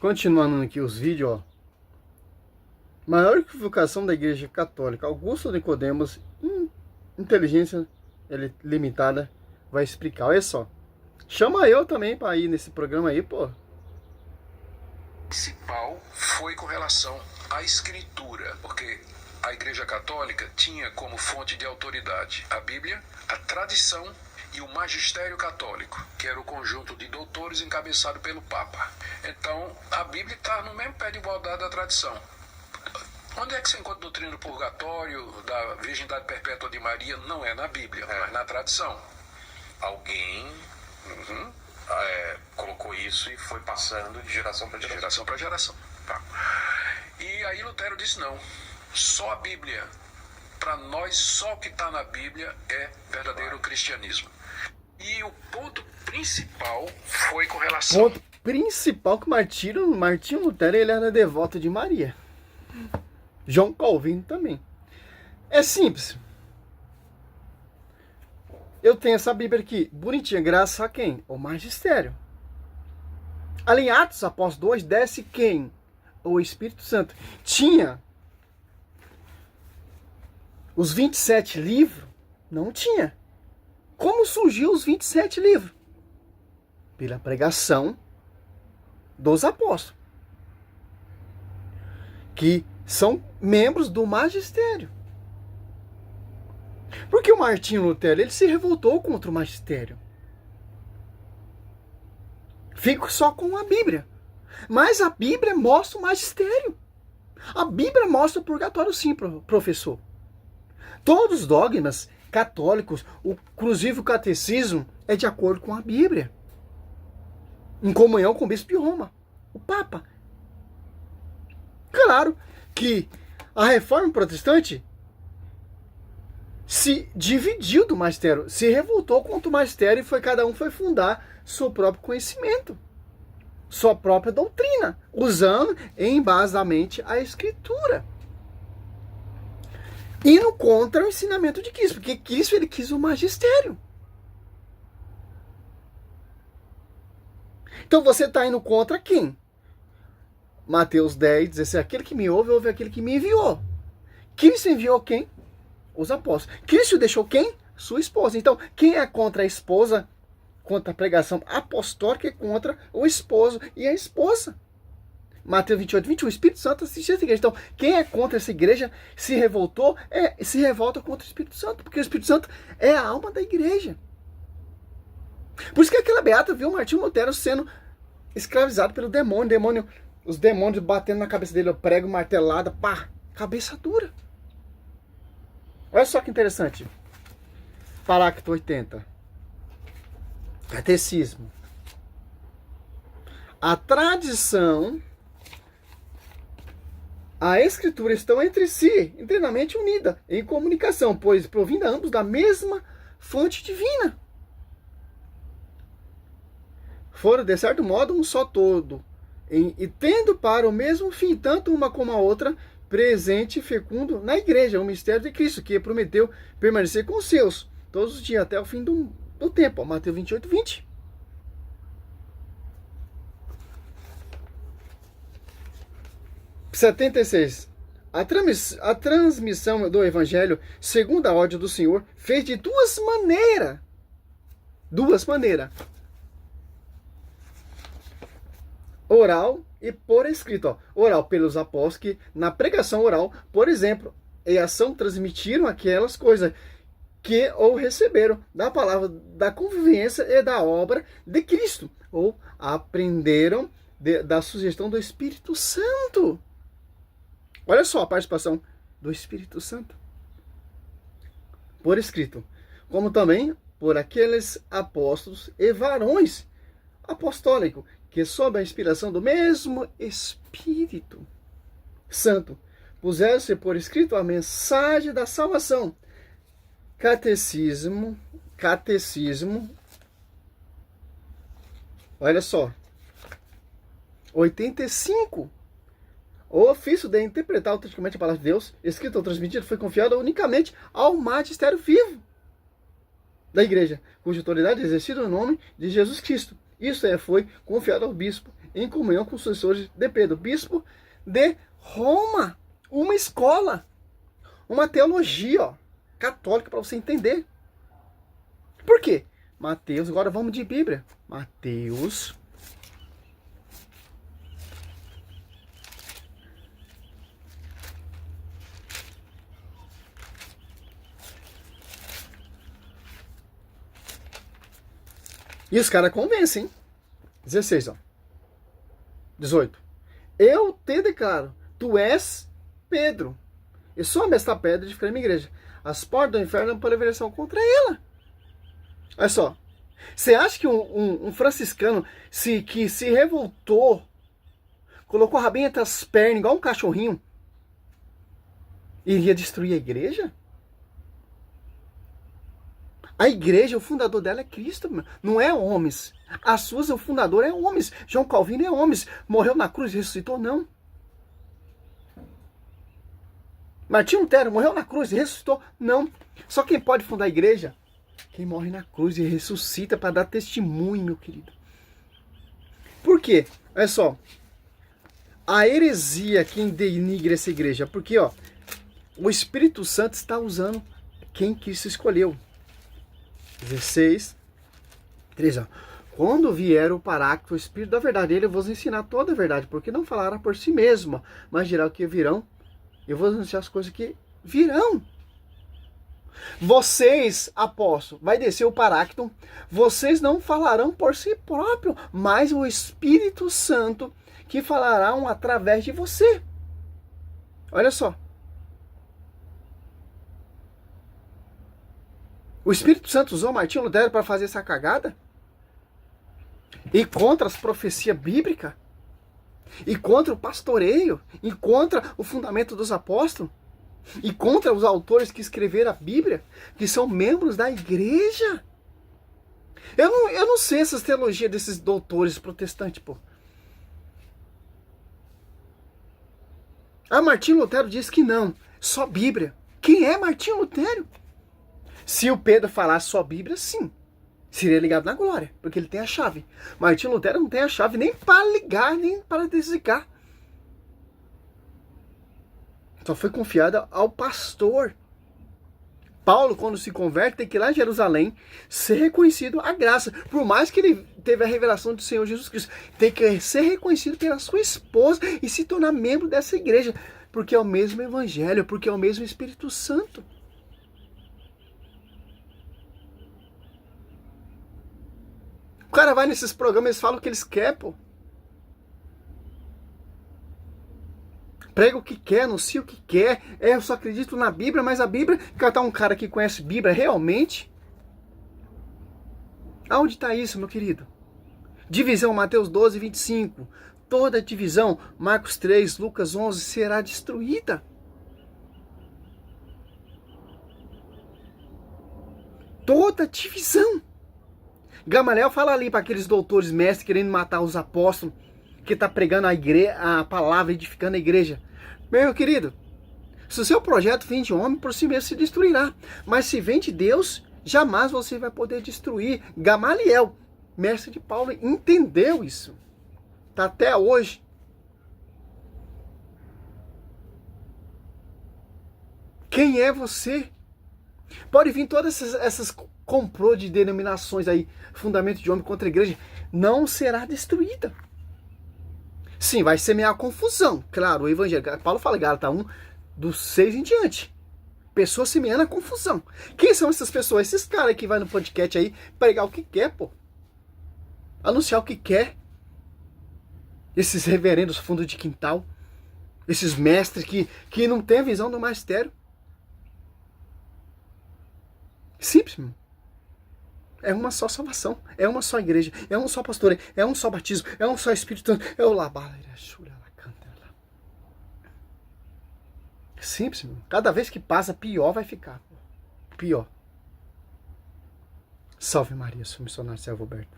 Continuando aqui os vídeos, ó. Maior equivocação da Igreja Católica. Augusto Nicodemos, inteligência limitada, vai explicar. Olha só. Chama eu também para ir nesse programa aí, pô. Principal foi com relação à escritura, porque a Igreja Católica tinha como fonte de autoridade a Bíblia, a tradição e o magistério católico, que era o conjunto de doutores encabeçado pelo Papa. Então, a Bíblia está no mesmo pé de igualdade da tradição. Onde é que você encontra a doutrina do purgatório, da virgindade perpétua de Maria? Não é na Bíblia, mas na tradição. Alguém colocou isso e foi passando de geração para geração. De geração para geração. Tá. E aí Lutero disse não. Só a Bíblia. Para nós, só o que está na Bíblia é verdadeiro cristianismo. E o ponto principal foi com relação... Ponto principal que Martinho Lutero, ele era devoto de Maria. João Calvino também. É simples. Eu tenho essa Bíblia aqui, bonitinha, graças a quem? O magistério. Ali em Atos, Apóstolos 2, desce quem? O Espírito Santo. Tinha os 27 livros? Não tinha. Como surgiu os 27 livros? Pela pregação dos apóstolos, que são membros do magistério. Porque o Martinho Lutero, ele se revoltou contra o magistério. Fico só com a Bíblia. Mas a Bíblia mostra o magistério. A Bíblia mostra o purgatório, sim, professor. Todos os dogmas católicos, inclusive o catecismo, é de acordo com a Bíblia. Em comunhão com o bispo de Roma, o Papa. Claro que a reforma protestante se dividiu do magistério, se revoltou contra o magistério e cada um foi fundar seu próprio conhecimento, sua própria doutrina, usando embasadamente a Escritura. Indo contra o ensinamento de Cristo, porque Cristo ele quis o magistério. Então você está indo contra quem? Mateus 10, 16, aquele que me ouve, ouve aquele que me enviou. Cristo enviou quem? Os apóstolos. Cristo deixou quem? Sua esposa. Então, quem é contra a esposa, contra a pregação apostólica, é contra o esposo e a esposa. Mateus 28, 21, o Espírito Santo assiste essa igreja. Então, quem é contra essa igreja, se revoltou, se revolta contra o Espírito Santo, porque o Espírito Santo é a alma da igreja. Por isso que aquela beata viu Martinho Lutero sendo escravizado pelo demônio, os demônios batendo na cabeça dele, prego, martelada, pá, cabeça dura. Olha só que interessante. Parágrafo 80. Catecismo. A tradição, a escritura estão entre si, inteiramente unidas, em comunicação, pois provinda ambos da mesma fonte divina. Foram, de certo modo, um só todo, e tendo para o mesmo fim, tanto uma como a outra, presente e fecundo na igreja, o mistério de Cristo, que prometeu permanecer com os seus, todos os dias, até o fim do tempo. Mateus 28, 20. (76) A transmissão do Evangelho, segundo a ordem do Senhor, fez de duas maneiras. Oral e por escrito. Ó. Oral pelos apóstolos, que na pregação oral, por exemplo, e ação transmitiram aquelas coisas que ou receberam da palavra da convivência e da obra de Cristo, ou aprenderam da sugestão do Espírito Santo. Olha só a participação do Espírito Santo. Por escrito, como também por aqueles apóstolos e varões apostólicos, que sob a inspiração do mesmo Espírito Santo, puseram-se por escrito a mensagem da salvação. Catecismo, olha só, 85. O ofício de interpretar autenticamente a palavra de Deus, escrito ou transmitido, foi confiado unicamente ao magistério vivo da igreja, cuja autoridade é exercida no nome de Jesus Cristo. Isso foi confiado ao bispo em comunhão com os sucessores de Pedro, bispo de Roma. Uma escola, uma teologia, ó, católica, para você entender. Por quê? Mateus, agora vamos de Bíblia. Mateus. E os caras convencem, hein? 16, ó. 18. Eu te declaro, tu és Pedro. E sobre esta pedra edificarei minha igreja. As portas do inferno não prevalecerão contra ela. Olha só. Você acha que um franciscano que se revoltou, colocou a rabinha entre as pernas, igual um cachorrinho, iria destruir a igreja? A igreja, o fundador dela é Cristo, não é homens. A Susa, o fundador é homens. João Calvino é homens. Morreu na cruz e ressuscitou? Não. Martinho Lutero morreu na cruz e ressuscitou? Não. Só quem pode fundar a igreja? Quem morre na cruz e ressuscita para dar testemunho, meu querido. Por quê? Olha só. A heresia quem denigra essa igreja. Porque, ó, o Espírito Santo está usando quem Cristo escolheu. 16, 13, ó. Quando vier o Paráclito, o Espírito da verdade, ele vos ensinar toda a verdade, porque não falará por si mesmo, mas dirá o que virão. Eu vou anunciar as coisas que virão. Vocês, apóstolos, vai descer o Paráclito, vocês não falarão por si próprio, mas o Espírito Santo que falará através de você. Olha só. O Espírito Santo usou Martinho Lutero para fazer essa cagada? E contra as profecias bíblicas? E contra o pastoreio? E contra o fundamento dos apóstolos? E contra os autores que escreveram a Bíblia? Que são membros da igreja? Eu não sei essas teologias desses doutores protestantes, pô. Ah, Martinho Lutero diz que não. Só Bíblia. Quem é Martinho Lutero? Se o Pedro falasse só Bíblia, sim. Seria ligado na glória, porque ele tem a chave. Martinho Lutero não tem a chave nem para ligar, nem para desligar. Só foi confiada ao pastor. Paulo, quando se converte, tem que ir lá em Jerusalém ser reconhecido a graça. Por mais que ele teve a revelação do Senhor Jesus Cristo, tem que ser reconhecido pela sua esposa e se tornar membro dessa igreja. Porque é o mesmo evangelho, porque é o mesmo Espírito Santo. O cara vai nesses programas, eles falam o que eles querem, pô. Prega o que quer, anuncia o que quer. Eu só acredito na Bíblia, mas a Bíblia... Tá um cara que conhece Bíblia realmente? Aonde está isso, meu querido? Divisão, Mateus 12, 25. Toda divisão, Marcos 3, Lucas 11, será destruída. Toda divisão. Gamaliel fala ali para aqueles doutores mestres querendo matar os apóstolos, que está pregando a palavra, edificando a igreja. Meu querido, se o seu projeto vem de homem, por si mesmo se destruirá. Mas se vem de Deus, jamais você vai poder destruir. Gamaliel, mestre de Paulo, entendeu isso. Está até hoje. Quem é você? Pode vir todas essas complô de denominações aí, fundamento de homem contra a igreja, não será destruída. Sim, vai semear confusão. Claro, o evangelho, Paulo fala em Gálatas 1, do 6 em diante. Pessoas semeando a confusão. Quem são essas pessoas? Esses caras que vai no podcast aí, pregar o que quer, pô. Anunciar o que quer. Esses reverendos fundo de quintal. Esses mestres que não têm a visão do magistério. Simples, mano. É uma só salvação, é uma só igreja, é um só pastor, é um só batismo, é um só Espírito Santo, é o simples, meu. Cada vez que passa, pior vai ficar. Pior. Salve Maria, sou missionário Selvo Alberto.